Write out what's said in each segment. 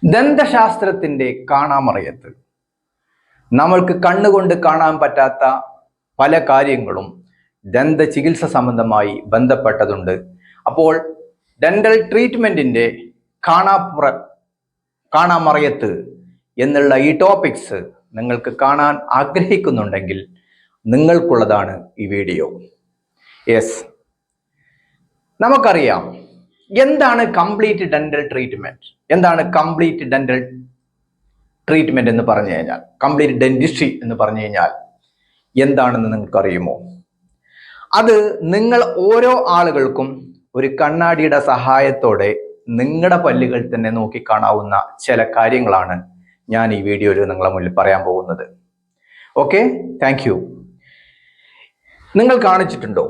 ദന്തശാസ്ത്രത്തിന്റെ കാണാമറയത്ത് നമ്മൾക്ക് കണ്ണുകൊണ്ട് കാണാൻ പറ്റാത്ത പല കാര്യങ്ങളും ദന്ത ചികിത്സ സംബന്ധമായി ബന്ധപ്പെട്ടതുണ്ട്. അപ്പോൾ ഡെന്റൽ ട്രീറ്റ്മെന്റിന്റെ കാണാമറയത്ത് എന്നുള്ള ഈ ടോപ്പിക്സ് നിങ്ങൾക്ക് കാണാൻ ആഗ്രഹിക്കുന്നുണ്ടെങ്കിൽ നിങ്ങൾക്കുള്ളതാണ് ഈ വീഡിയോ. യെസ്, നമുക്കറിയാം എന്താണ് കംപ്ലീറ്റ് ഡെന്റൽ ട്രീറ്റ്മെന്റ്. എന്താണ് കംപ്ലീറ്റ് ഡെന്റൽ ട്രീറ്റ്മെന്റ് എന്ന് പറഞ്ഞു കഴിഞ്ഞാൽ, കംപ്ലീറ്റ് ഡെന്റിസ്ട്രി എന്ന് പറഞ്ഞു കഴിഞ്ഞാൽ എന്താണെന്ന് നിങ്ങൾക്ക് അറിയുമോ? അത് നിങ്ങൾ ഓരോ ആളുകൾക്കും ഒരു കണ്ണാടിയുടെ സഹായത്തോടെ നിങ്ങളുടെ പല്ലുകൾ തന്നെ നോക്കിക്കാണാവുന്ന ചില കാര്യങ്ങളാണ് ഞാൻ ഈ വീഡിയോയിൽ നിങ്ങളെ മുന്നിൽ പറയാൻ പോകുന്നത്. Okay, thank you. നിങ്ങൾ കാണിച്ചിട്ടുണ്ടോ?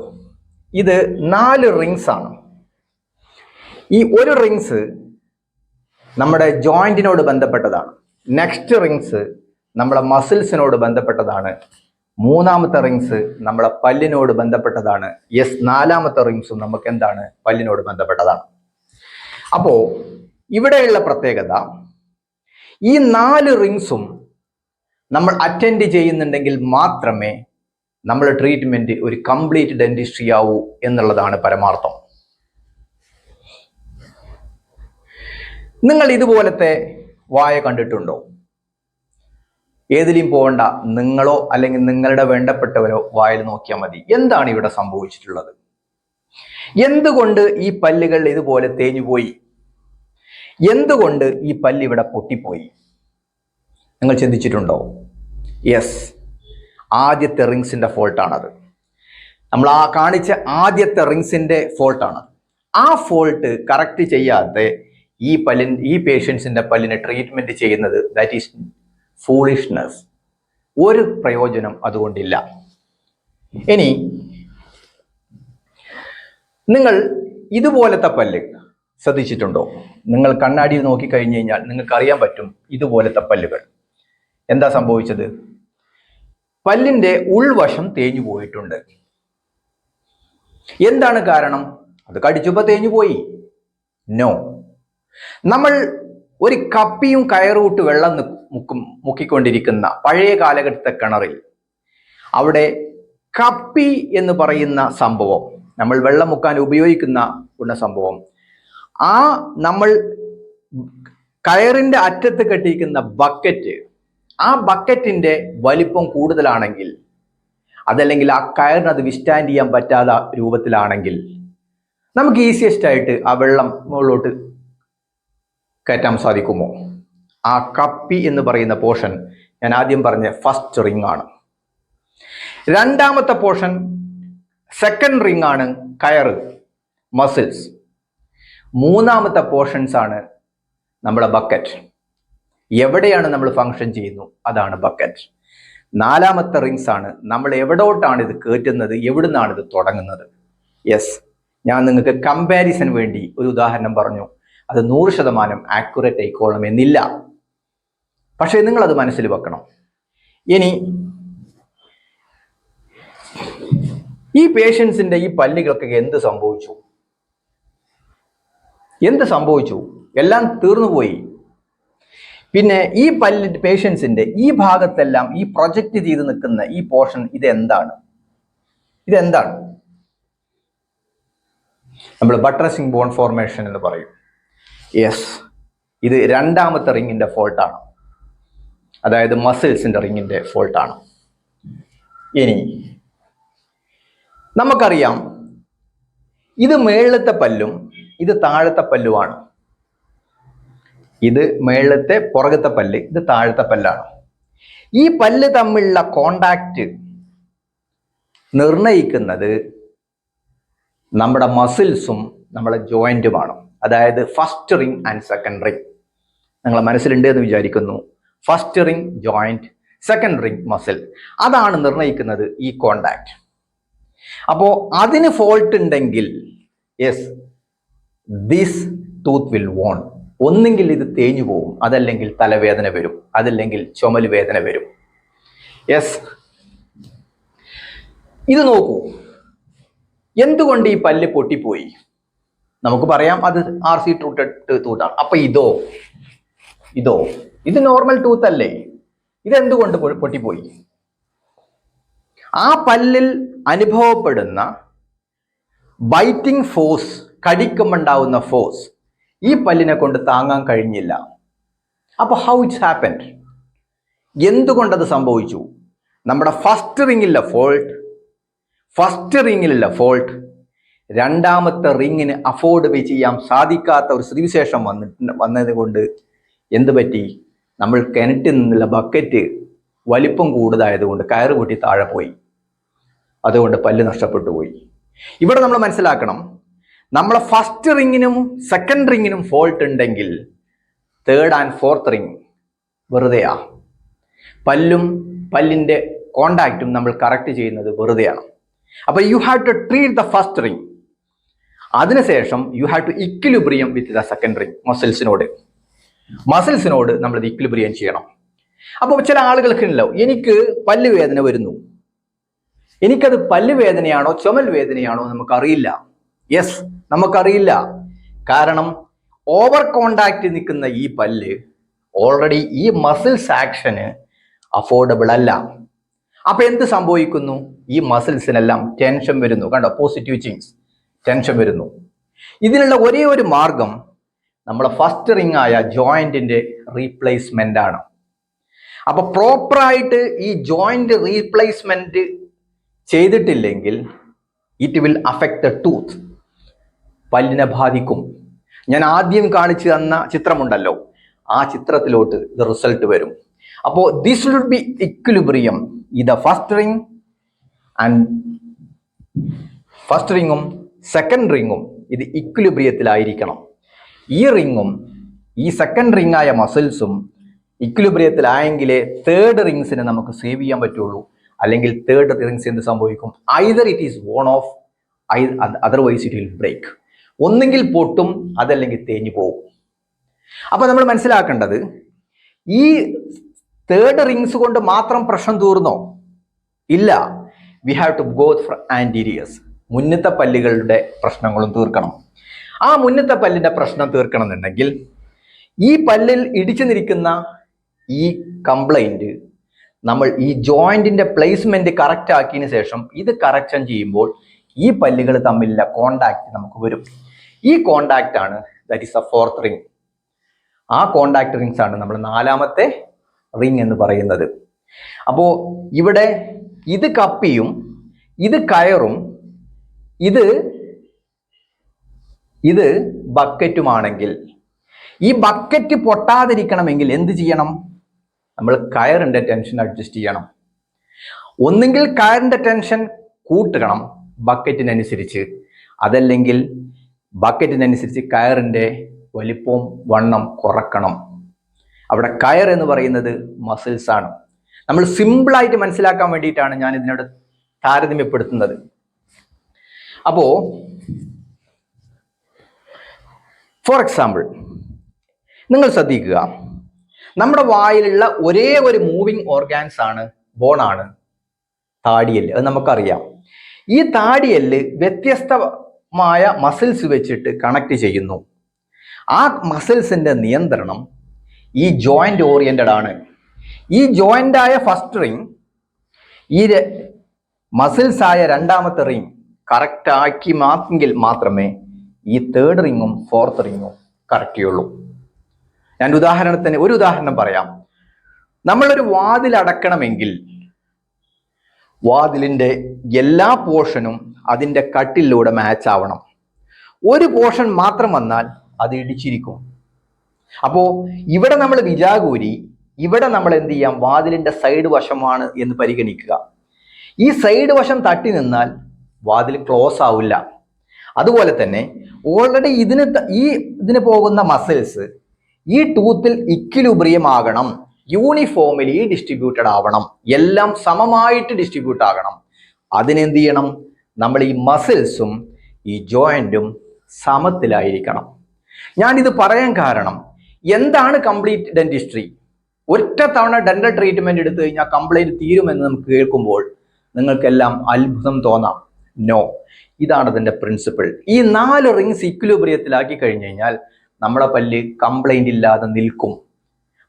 ഇത് 4 റിങ്സ് ആണ്. ഈ ഒരു റിങ്സ് നമ്മുടെ ജോയിന്റിനോട് ബന്ധപ്പെട്ടതാണ്. നെക്സ്റ്റ് റിങ്സ് നമ്മുടെ മസിൽസിനോട് ബന്ധപ്പെട്ടതാണ്. മൂന്നാമത്തെ റിങ്സ് നമ്മളെ പല്ലിനോട് ബന്ധപ്പെട്ടതാണ്. യെസ്, 4ാമത്തെ റിങ്സും നമുക്ക് എന്താണ്? പല്ലിനോട് ബന്ധപ്പെട്ടതാണ്. അപ്പോ ഇവിടെയുള്ള പ്രത്യേകത, ഈ 4 റിങ്സും നമ്മൾ അറ്റൻഡ് ചെയ്യുന്നുണ്ടെങ്കിൽ മാത്രമേ നമ്മുടെ ട്രീറ്റ്മെന്റ് ഒരു കംപ്ലീറ്റ് ഡെന്റിസ്ട്രി ആവൂ എന്നുള്ളതാണ് പരമാർത്ഥം. നിങ്ങൾ ഇതുപോലത്തെ വായ കണ്ടിട്ടുണ്ടോ? ഏതിലും പോകണ്ട, നിങ്ങളോ അല്ലെങ്കിൽ നിങ്ങളുടെ വേണ്ടപ്പെട്ടവരോ വായിൽ നോക്കിയാൽ മതി. എന്താണ് ഇവിടെ സംഭവിച്ചിട്ടുള്ളത്? എന്തുകൊണ്ട് ഈ പല്ലുകൾ ഇതുപോലെ തേഞ്ഞുപോയി? എന്തുകൊണ്ട് ഈ പല്ല് ഇവിടെ പൊട്ടിപ്പോയി? നിങ്ങൾ ചിന്തിച്ചിട്ടുണ്ടോ? യെസ്, ആദ്യത്തെ റിങ്സിന്റെ ഫോൾട്ടാണത്. നമ്മൾ കാണിച്ച ആദ്യത്തെ റിങ്സിന്റെ ഫോൾട്ടാണ്. ആ ഫോൾട്ട് കറക്റ്റ് ചെയ്യാതെ ഈ പേഷ്യൻസിന്റെ പല്ലിനെ ട്രീറ്റ്മെന്റ് ചെയ്യുന്നത് ദാറ്റ് ഈസ് ഫൂളിഷ്നെസ്. ഒരു പ്രയോജനം അതുകൊണ്ടില്ല. ഇനി നിങ്ങൾ ഇതുപോലത്തെ പല്ല് ശ്രദ്ധിച്ചിട്ടുണ്ടോ? നിങ്ങൾ കണ്ണാടിയിൽ നോക്കിക്കഴിഞ്ഞു കഴിഞ്ഞാൽ നിങ്ങൾക്ക് അറിയാൻ പറ്റും ഇതുപോലത്തെ പല്ലുകൾ. എന്താ സംഭവിച്ചത്? പല്ലിന്റെ ഉൾവശം തേഞ്ഞു പോയിട്ടുണ്ട്. എന്താണ് കാരണം? അത് കടിച്ചപ്പോ തേഞ്ഞു പോയി? നോ. നമ്മൾ ഒരു കപ്പിയും കയറൂട്ട് വെള്ളം മുക്കിക്കൊണ്ടിരിക്കുന്ന പഴയ കാലഘട്ടത്തെ കിണറിൽ, അവിടെ കപ്പി എന്ന് പറയുന്ന സംഭവം, നമ്മൾ വെള്ളം മുക്കാൻ ഉപയോഗിക്കുന്ന സംഭവം, നമ്മൾ കയറിന്റെ അറ്റത്ത് കെട്ടിയിരിക്കുന്ന ബക്കറ്റ്, ആ ബക്കറ്റിന്റെ വലിപ്പം കൂടുതലാണെങ്കിൽ, അതല്ലെങ്കിൽ ആ കയറിന് അത് വിസ്റ്റാൻഡ് ചെയ്യാൻ പറ്റാത്ത രൂപത്തിലാണെങ്കിൽ, നമുക്ക് ഈസിയസ്റ്റ് ആയിട്ട് ആ വെള്ളം മുകളിലോട്ട് കയറ്റാൻ സാധിക്കുമോ? ആ കപ്പി എന്ന് പറയുന്ന പോർഷൻ ഞാൻ ആദ്യം പറഞ്ഞ ഫസ്റ്റ് റിംഗ് ആണ്. രണ്ടാമത്തെ പോർഷൻ സെക്കൻഡ് റിംഗ് ആണ് കയറ്, മസിൽസ്. മൂന്നാമത്തെ പോർഷൻസ് ആണ് നമ്മുടെ ബക്കറ്റ്. എവിടെയാണ് നമ്മൾ ഫങ്ഷൻ ചെയ്യുന്നു അതാണ് ബക്കറ്റ്. 4ാമത്തെ റിങ്സ് ആണ് നമ്മൾ എവിടോട്ടാണ് ഇത് കയറ്റുന്നത്, എവിടുന്നാണ് ഇത് തുടങ്ങുന്നത്. യെസ്, ഞാൻ നിങ്ങൾക്ക് കമ്പാരിസൺ വേണ്ടി ഒരു ഉദാഹരണം പറഞ്ഞു. അത് 100% ആക്യുറേറ്റ് ആയിക്കോളണം എന്നില്ല, പക്ഷേ നിങ്ങൾ അത് മനസ്സിൽ വെക്കണം. ഇനി ഈ പേഷ്യൻസിന്റെ ഈ പല്ലുകൾക്കൊക്കെ എന്ത് സംഭവിച്ചു? എല്ലാം തീർന്നുപോയി. പിന്നെ ഈ പേഷ്യൻസിന്റെ ഈ ഭാഗത്തെല്ലാം ഈ പ്രൊജക്റ്റ് ചെയ്ത് നിൽക്കുന്ന ഈ പോർഷൻ, ഇതെന്താണ്? നമ്മൾ ബട്രസിംഗ് ബോൺ ഫോർമേഷൻ എന്ന് പറയും. യെസ്, ഇത് 2ാമത്തെ റിങ്ങിന്റെ ഫോൾട്ടാണ്. അതായത് മസിൽസിന്റെ റിങ്ങിന്റെ ഫോൾട്ടാണ്. ഇനി നമുക്കറിയാം, ഇത് മേളത്തെ പല്ലും ഇത് താഴത്തെ പല്ലുമാണ്. ഇത് മേളത്തെ പുറകത്തെ പല്ല്, ഇത് താഴത്തെ പല്ലാണ്. ഈ പല്ല് തമ്മിലുള്ള കോണ്ടാക്ട് നിർണയിക്കുന്നത് നമ്മുടെ മസിൽസും നമ്മുടെ ജോയിന്റുമാണ്. അതായത് first ring and second ring. നിങ്ങളെ മനസ്സിലുണ്ട് എന്ന് വിചാരിക്കുന്നു. First ring joint, second ring muscle. അതാണ് നിർണയിക്കുന്നത് ഈ കോണ്ടാക്ട്. അപ്പോ അതിന് ഫോൾട്ട് ഉണ്ടെങ്കിൽ, yes, this tooth will worn. ഒന്നെങ്കിൽ ഇത് തേഞ്ഞു പോകും, അതല്ലെങ്കിൽ തലവേദന വരും, അതല്ലെങ്കിൽ ചുമൽ വേദന വരും. യെസ്, ഇത് നോക്കൂ. എന്തുകൊണ്ട് ഈ പല്ല് പൊട്ടിപ്പോയി? നമുക്ക് പറയാം അത് RC റൂട്ടഡ് ടൂത്താണ്. അപ്പൊ ഇതോ, ഇത് നോർമൽ ടൂത്ത് അല്ലേ? ഇതെന്തുകൊണ്ട് പൊട്ടിപ്പോയി? ആ പല്ലിൽ അനുഭവപ്പെടുന്ന ബൈറ്റിംഗ് ഫോഴ്സ്, കടിക്കുമുണ്ടാവുന്ന ഫോഴ്സ് ഈ പല്ലിനെ കൊണ്ട് താങ്ങാൻ കഴിഞ്ഞില്ല. അപ്പൊ ഹൗ ഇറ്റ്സ് ഹാപ്പൻഡ്? എന്തുകൊണ്ടത് സംഭവിച്ചു? നമ്മുടെ ഫസ്റ്റ് റിങ്ങിലുള്ള ഫോൾട്ട് രണ്ടാമത്തെ റിങ്ങിന് അഫോർഡ് ചെയ്യാൻ സാധിക്കാത്ത ഒരു സ്ഥിതിവിശേഷം വന്നത് കൊണ്ട് എന്ത് പറ്റി? നമ്മൾ കിണറ്റിൽ നിന്നുള്ള ബക്കറ്റ് വലിപ്പം കൂടുതലായതുകൊണ്ട് കയറ് പൊട്ടി താഴെ പോയി. അതുകൊണ്ട് പല്ല് നഷ്ടപ്പെട്ടു പോയി. ഇവിടെ നമ്മൾ മനസ്സിലാക്കണം, നമ്മളെ ഫസ്റ്റ് റിങ്ങിനും സെക്കൻഡ് റിങ്ങിനും ഫോൾട്ട് ഉണ്ടെങ്കിൽ തേർഡ് ആൻഡ് ഫോർത്ത് റിങ് വെറുതെയാ. പല്ലും പല്ലിന്റെ കോണ്ടാക്റ്റും നമ്മൾ കറക്റ്റ് ചെയ്യുന്നത് വെറുതെയാണ്. അപ്പൊ you have to treat the first ring. അതിനുശേഷം you have to equilibrium with the second ring. മസിൽസിനോട് നമ്മൾ ഇത് ഇക്വിലിബ്രിയം ചെയ്യണം. അപ്പോൾ ചില ആളുകൾക്ക് ഉണ്ടാവും, എനിക്ക് പല്ല് വേദന വരുന്നു, എനിക്കത് പല്ല് വേദനയാണോ ചുമൽ വേദനയാണോ നമുക്കറിയില്ല. യെസ്, നമുക്കറിയില്ല. കാരണം ഓവർ കോണ്ടാക്ട് നിൽക്കുന്ന ഈ പല്ല് ഓൾറെഡി ഈ മസിൽസ് ആക്ഷന് അഫോർഡബിൾ അല്ല. അപ്പൊ എന്ത് സംഭവിക്കുന്നു? ഈ മസിൽസിനെല്ലാം ടെൻഷൻ വരുന്നു. കണ്ടോ, പോസിറ്റീവ് ചിങ്സ്, ടെൻഷൻ വരുന്നു. ഇതിനുള്ള ഒരേ ഒരു മാർഗം നമ്മളെ ഫസ്റ്റ് റിംഗ് ആയ ജോയിന്റിന്റെ റീപ്ലേസ്മെന്റ് ആണ്. അപ്പൊ പ്രോപ്പറായിട്ട് ഈ ജോയിന്റ് റീപ്ലേസ്മെന്റ് ചെയ്തിട്ടില്ലെങ്കിൽ it will affect the tooth. പല്ലിനെ ബാധിക്കും. ഞാൻ ആദ്യം കാണിച്ചു തന്ന ചിത്രമുണ്ടല്ലോ, ആ ചിത്രത്തിലോട്ട് ഇത് റിസൾട്ട് വരും. അപ്പോൾ ദിസ് ഷുഡ് ബി ഇക്വിലിബ്രിയം. ഇത് ഫസ്റ്റ് റിങ്ങും സെക്കൻഡ് റിങ്ങും ഇത് ഇക്വിലിബ്രിയത്തിലായിരിക്കണം. ഈ റിങ്ങും ഈ സെക്കൻഡ് റിംഗ് ആയ മസിൽസും ഇക്വിലിബ്രിയത്തിലായെങ്കിലേ തേർഡ് റിങ്സിനെ നമുക്ക് സേവ് ചെയ്യാൻ പറ്റുള്ളൂ. അല്ലെങ്കിൽ തേർഡ് റിങ്സ് എന്ത് സംഭവിക്കും? Either it is worn off, otherwise it will break. ഒന്നെങ്കിൽ പൊട്ടും, അതല്ലെങ്കിൽ തേഞ്ഞു പോകും. അപ്പൊ നമ്മൾ മനസ്സിലാക്കേണ്ടത്, ഈ തേർഡ് റിങ്സ് കൊണ്ട് മാത്രം പ്രശ്നം തീർന്നോ? ഇല്ല. We have to go for anteriors. മുന്നത്തെ പല്ലുകളുടെ പ്രശ്നങ്ങളും തീർക്കണം. ആ മുന്നത്തെ പല്ലിന്റെ പ്രശ്നം തീർക്കണം എന്നുണ്ടെങ്കിൽ ഈ പല്ലിൽ ഇടിച്ചു നിൽക്കുന്ന ഈ കംപ്ലൈന്റ് നമ്മൾ ഈ ജോയിന്റിന്റെ പ്ലേസ്മെന്റ് കറക്റ്റ് ആക്കിയതിനു ശേഷം ഇത് കറക്ഷൻ ചെയ്യുമ്പോൾ ഈ പല്ലുകൾ തമ്മിലുള്ള കോണ്ടാക്ട് നമുക്ക് വരും. ഈ കോണ്ടാക്ട് ആണ് that is A fourth ring. ആ കോണ്ടാക്ട് റിങ്സ് ആണ് നമ്മൾ നാലാമത്തെ റിംഗ് എന്ന് പറയുന്നത്. അപ്പോ ഇവിടെ ഇത് കപ്പിയും ഇത് കയറും ഇത് ബക്കറ്റുമാണെങ്കിൽ ഈ ബക്കറ്റ് പൊട്ടാതിരിക്കണമെങ്കിൽ എന്ത് ചെയ്യണം? നമ്മൾ കയറിന്റെ ടെൻഷൻ അഡ്ജസ്റ്റ് ചെയ്യണം. ഒന്നുകിൽ കയറിന്റെ ടെൻഷൻ കൂട്ടണം ബക്കറ്റിനനുസരിച്ച്, അതല്ലെങ്കിൽ ബക്കറ്റിനനുസരിച്ച് കയറിന്റെ വലിപ്പവും വണ്ണം കുറക്കണം. അവിടെ കയർ എന്ന് പറയുന്നത് മസിൽസ് ആണ്. നമ്മൾ സിമ്പിളായിട്ട് മനസ്സിലാക്കാൻ വേണ്ടിയിട്ടാണ് ഞാൻ ഇതിനോട് താരതമ്യപ്പെടുത്തുന്നത്. അപ്പോ ഫോർ എക്സാമ്പിൾ നിങ്ങൾ ശ്രദ്ധിക്കുക, നമ്മുടെ വായിലുള്ള ഒരേ ഒരു മൂവിങ് ഓർഗാൻസ് ആണ്, ബോണാണ് താടിയെല്ല്. അത് നമുക്കറിയാം. ഈ താടിയെല്ല് വ്യത്യസ്തമായ മസിൽസ് വെച്ചിട്ട് കണക്ട് ചെയ്യുന്നു. ആ മസിൽസിന്റെ നിയന്ത്രണം ഈ ജോയിന്റ് ഓറിയന്റഡ് ആണ്. ഈ ജോയിന്റ് ആയ ഫസ്റ്റ് റിംഗ് ഈ മസിൽസ് ആയ രണ്ടാമത്തെ റിംഗ് കറക്റ്റ് ആക്കി മാറ്റെങ്കിൽ മാത്രമേ ഈ തേർഡ് റിങ്ങും ഫോർത്ത് റിങ്ങും കറക്റ്റ് ചെയ്യുള്ളൂ. ഞാൻ ഒരു ഉദാഹരണം പറയാം. നമ്മളൊരു വാതിൽ അടക്കണമെങ്കിൽ വാതിലിന്റെ എല്ലാ പോർഷനും അതിന്റെ കട്ടിലൂടെ മാച്ച് ആവണം. ഒരു പോർഷൻ മാത്രം വന്നാൽ അത് ഇടിച്ചിരിക്കും. അപ്പോ ഇവിടെ നമ്മൾ വിജാഗൂരി, ഇവിടെ നമ്മൾ എന്ത് ചെയ്യാം? വാതിലിന്റെ സൈഡ് വശമാണ് എന്ന് പരിഗണിക്കുക. ഈ സൈഡ് വശം തട്ടി നിന്നാൽ വാതിൽ ക്ലോസ് ആവില്ല. അതുപോലെ തന്നെ ഓൾറെഡി ഇതിന് പോകുന്ന മസിൽസ് ഈ ടൂത്തിൽ ഇക്വിലിബ്രിയം ആകണം, യൂണിഫോമിലി ഡിസ്ട്രിബ്യൂട്ടഡ് ആവണം, എല്ലാം സമമായിട്ട് ഡിസ്ട്രിബ്യൂട്ട് ആകണം. അതിനെന്ത് ചെയ്യണം? നമ്മൾ ഈ മസിൽസും ഈ ജോയിന്റും സമത്തിലായിരിക്കണം. ഞാനിത് പറയാൻ കാരണം, എന്താണ് കംപ്ലീറ്റ് ഡെന്റിസ്ട്രി? ഒറ്റ തവണ ഡെന്റൽ ട്രീറ്റ്മെന്റ് എടുത്തു കഴിഞ്ഞാൽ കംപ്ലൈന്റ് തീരുമെന്ന് നമുക്ക് കേൾക്കുമ്പോൾ നിങ്ങൾക്കെല്ലാം അത്ഭുതം തോന്നാം. നോ, ഇതാണ് അതിന്റെ പ്രിൻസിപ്പിൾ. ഈ 4 റിങ്സ് ഇക്വിലിബ്രിയത്തിലാക്കി കഴിഞ്ഞു കഴിഞ്ഞാൽ നമ്മളെ പല്ല് കംപ്ലൈന്റ് ഇല്ലാതെ നിൽക്കും.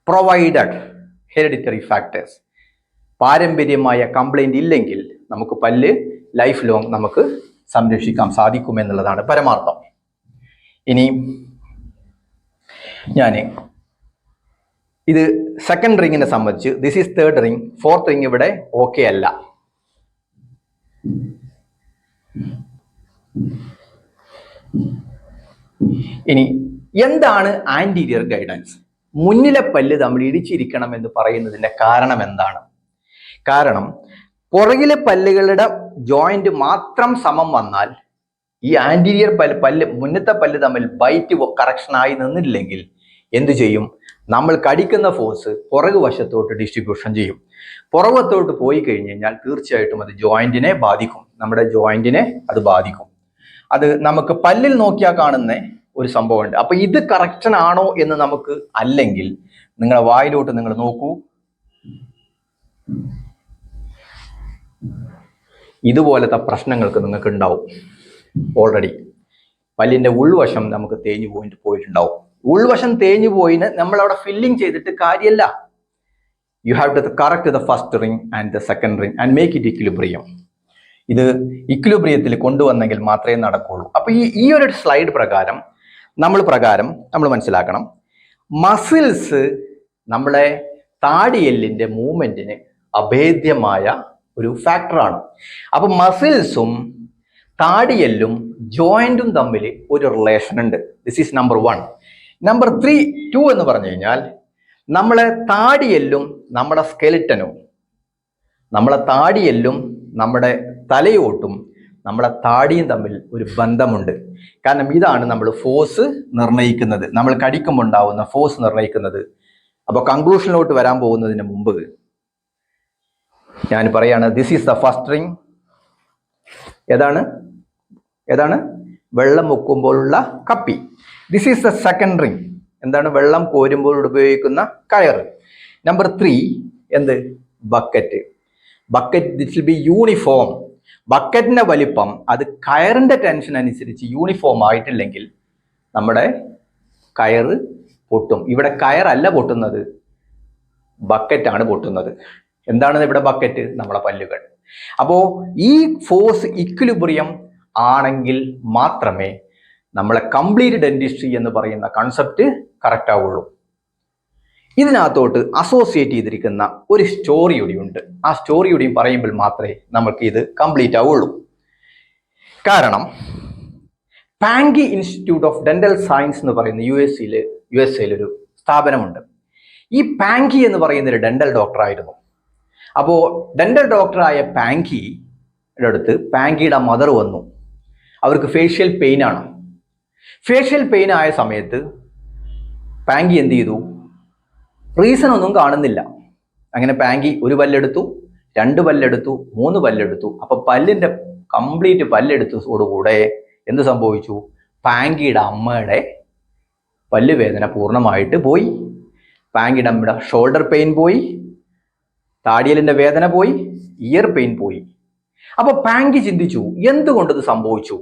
Provided hereditary factors. പാരമ്പര്യമായ കംപ്ലൈന്റ് ഇല്ലെങ്കിൽ നമുക്ക് പല്ല് ലൈഫ് ലോങ് നമുക്ക് സംരക്ഷിക്കാൻ സാധിക്കുമെന്നുള്ളതാണ് പരമാർത്ഥം. ഇനി ഞാൻ ഇത് സെക്കൻഡ് റിങ്ങിനെ സംബന്ധിച്ച് this is third ring, fourth ring ഇവിടെ ഓക്കെ അല്ല. ഇനി എന്താണ് ആന്റീരിയർ ഗൈഡൻസ്? മുന്നിലെ പല്ല് തമ്മിൽ ഇടിച്ചിരിക്കണം എന്ന് പറയുന്നതിന്റെ കാരണം എന്താണ്? കാരണം പുറകിലെ പല്ലുകളുടെ ജോയിന്റ് മാത്രം സമം വന്നാൽ ഈ ആന്റീരിയർ പല്ല് മുന്നത്തെ പല്ല് തമ്മിൽ ബൈറ്റ് കറക്ഷൻ ആയി നിന്നില്ലെങ്കിൽ എന്തു ചെയ്യും? നമ്മൾ കടിക്കുന്ന ഫോഴ്സ് പുറകു വശത്തോട്ട് ഡിസ്ട്രിബ്യൂഷൻ ചെയ്യും. പുറകത്തോട്ട് പോയി കഴിഞ്ഞ് കഴിഞ്ഞാൽ തീർച്ചയായിട്ടും അത് ജോയിന്റിനെ ബാധിക്കും, നമ്മുടെ ജോയിന്റിനെ അത് ബാധിക്കും. അത് നമുക്ക് പല്ലിൽ നോക്കിയാൽ കാണുന്ന ഒരു സംഭവമുണ്ട്. അപ്പൊ ഇത് കറക്ഷൻ ആണോ എന്ന് നമുക്ക് അല്ലെങ്കിൽ നിങ്ങളെ വായിലോട്ട് നിങ്ങൾ നോക്കൂ. ഇതുപോലത്തെ പ്രശ്നങ്ങൾക്ക് നിങ്ങൾക്ക് ഉണ്ടാവും. ഓൾറെഡി പല്ലിന്റെ ഉൾവശം നമുക്ക് തേഞ്ഞു പോയിട്ടുണ്ടാവും. ഉൾവശം തേഞ്ഞു പോയിന് നമ്മൾ അവിടെ ഫില്ലിങ് ചെയ്തിട്ട് കാര്യമല്ല. You have to correct the first ring and the second ring and make it equilibrium. ഇത് ഇക്വിലിബ്രിയത്തിൽ കൊണ്ടുവന്നെങ്കിൽ മാത്രമേ നടക്കുള്ളൂ. അപ്പൊ ഈ ഒരു സ്ലൈഡ് പ്രകാരം നമ്മൾ മനസ്സിലാക്കണം, മസിൽസ് നമ്മളെ താടിയെല്ലിന്റെ മൂവ്മെന്റിന് അഭേദ്യമായ ഒരു ഫാക്ടറാണ്. അപ്പൊ മസിൽസും താടിയെല്ലും ജോയിന്റും തമ്മിൽ ഒരു റിലേഷൻ ഉണ്ട്. This is number 1. നമ്പർ 2 എന്ന് പറഞ്ഞു കഴിഞ്ഞാൽ നമ്മളെ താടിയെല്ലും നമ്മുടെ സ്കെലിറ്റനും, നമ്മളെ താടിയെല്ലും നമ്മുടെ തലയോട്ടും നമ്മളെ താടിയും തമ്മിൽ ഒരു ബന്ധമുണ്ട്. കാരണം ഇതാണ് നമ്മൾ ഫോഴ്സ് നിർണ്ണയിക്കുന്നത്, നമ്മൾ കടിക്കുമ്പോൾ ഉണ്ടാവുന്ന ഫോഴ്സ് നിർണ്ണയിക്കുന്നത്. അപ്പോൾ കൺക്ലൂഷനിലോട്ട് വരാൻ പോകുന്നതിന് മുമ്പ് ഞാൻ പറയാണ്, this is the first ring. ഏതാണ്? വെള്ളം മുക്കുമ്പോഴുള്ള കപ്പി. This is the second ring. എന്താണ്? വെള്ളം കോരുമ്പോൾ ഉപയോഗിക്കുന്ന കയറ്. നമ്പർ 3 എന്ത്? Bucket. This will be uniform. ബക്കറ്റിന്റെ വലിപ്പം അത് കയറിന്റെ ടെൻഷൻ അനുസരിച്ച് യൂണിഫോം ആയിട്ടില്ലെങ്കിൽ നമ്മുടെ കയറ് പൊട്ടും. ഇവിടെ കയറല്ല പൊട്ടുന്നത്, ബക്കറ്റാണ് പൊട്ടുന്നത്. എന്താണ് ഇവിടെ ബക്കറ്റ്? നമ്മളെ പല്ലുകൾ. അപ്പോ ഈ ഫോഴ്സ് ഇക്വിലിബ്രിയം ആണെങ്കിൽ മാത്രമേ നമ്മളെ കംപ്ലീറ്റ് ഡെന്റിസ്ട്രി എന്ന് പറയുന്ന കൺസെപ്റ്റ് കറക്റ്റ് ആവുള്ളൂ. ഇതിനകത്തോട്ട് അസോസിയേറ്റ് ചെയ്തിരിക്കുന്ന ഒരു സ്റ്റോറി കൂടിയുണ്ട്. ആ സ്റ്റോറി കൂടിയും പറയുമ്പോൾ മാത്രമേ നമുക്ക് ഇത് കംപ്ലീറ്റ് ആവുള്ളൂ. കാരണം പാങ്കി ഇൻസ്റ്റിറ്റ്യൂട്ട് ഓഫ് ഡെന്റൽ സയൻസ് എന്ന് പറയുന്ന യു എസ് എയിൽ ഒരു സ്ഥാപനമുണ്ട്. ഈ പാങ്കി എന്ന് പറയുന്ന ഒരു ഡെന്റൽ ഡോക്ടർ ആയിരുന്നു. അപ്പോൾ ഡെന്റൽ ഡോക്ടറായ പാങ്കിയുടെ അടുത്ത് പാങ്കിയുടെ മദർ വന്നു. അവർക്ക് ഫേഷ്യൽ പെയിൻ ആണ്. ഫേഷ്യൽ പെയിൻ ആയ സമയത്ത് പാങ്കി എന്ത് ചെയ്തു? റീസൺ ഒന്നും കാണുന്നില്ല. അങ്ങനെ പാങ്കി 1 പല്ലെടുത്തു, 2 പല്ലെടുത്തു, 3 പല്ലെടുത്തു. അപ്പൊ പല്ലിന്റെ കംപ്ലീറ്റ് പല്ലെടുത്തതോടുകൂടെ എന്ത് സംഭവിച്ചു? പാങ്കിയുടെ അമ്മയുടെ പല്ലുവേദന പൂർണ്ണമായിട്ട് പോയി. പാങ്കിയുടെ അമ്മയുടെ ഷോൾഡർ പെയിൻ പോയി, താടിയലിന്റെ വേദന പോയി, ഇയർ പെയിൻ പോയി. അപ്പൊ പാങ്കി ചിന്തിച്ചു, എന്തുകൊണ്ട് ഇത് സംഭവിച്ചു?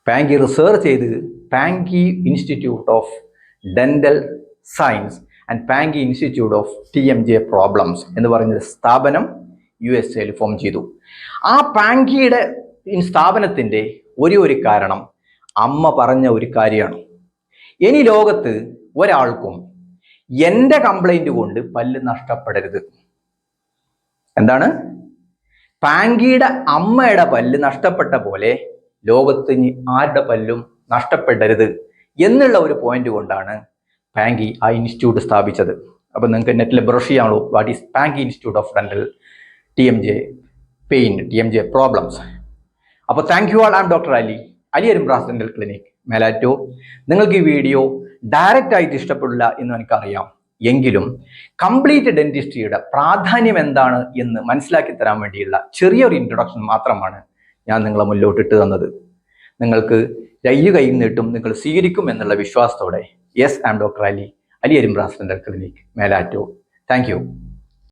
പാങ്കി റിസർച്ച് ചെയ്ത് പാങ്കി institute of dental science and പാങ്കി institute of TMJ problems എന്ന് പറയുന്ന സ്ഥാപനം USA ഫോം ചെയ്തു. ആ പാങ്കിയുടെ സ്ഥാപനത്തിന്റെ ഒരു കാരണം അമ്മ പറഞ്ഞ ഒരു കാര്യമാണ്. ഇനി ലോകത്ത് ഒരാൾക്കും എന്റെ കംപ്ലൈന്റ് കൊണ്ട് പല്ല് നഷ്ടപ്പെടരുത്. എന്താണ്? പാങ്കിയുടെ അമ്മയുടെ പല്ല് നഷ്ടപ്പെട്ട പോലെ ലോകത്ത് ആരുടെ പല്ലും നഷ്ടപ്പെടരുത് എന്നുള്ള ഒരു പോയിന്റ് കൊണ്ടാണ് പാങ്കി ആ ഇൻസ്റ്റിറ്റ്യൂട്ട് സ്ഥാപിച്ചത്. അപ്പൊ നിങ്ങൾക്ക് നെറ്റിൽ ബ്രഷ് ചെയ്യാനുള്ളൂ, what is Pankey institute of dental TMJ problems. അപ്പോൾ thank you all. Am doctor Ali Arimbra's dental clinic, Melattur. നിങ്ങൾക്ക് ഈ വീഡിയോ ഡയറക്റ്റ് ആയിട്ട് ഇഷ്ടപ്പെടില്ല എന്ന് എനിക്കറിയാം. എങ്കിലും കംപ്ലീറ്റ് ഡെന്റിസ്ട്രിയുടെ പ്രാധാന്യം എന്താണ് എന്ന് മനസ്സിലാക്കി തരാൻ വേണ്ടിയുള്ള ചെറിയൊരു ഇൻട്രൊഡക്ഷൻ മാത്രമാണ് ഞാൻ നിങ്ങളെ മുന്നോട്ടിട്ട് തന്നത്. നിങ്ങൾക്ക് കൈ നീട്ടും നിങ്ങൾ സ്വീകരിക്കും എന്നുള്ള വിശ്വാസത്തോടെ yes, am doctor Ali Arimbra's dental clinic, Melattur. Thank U.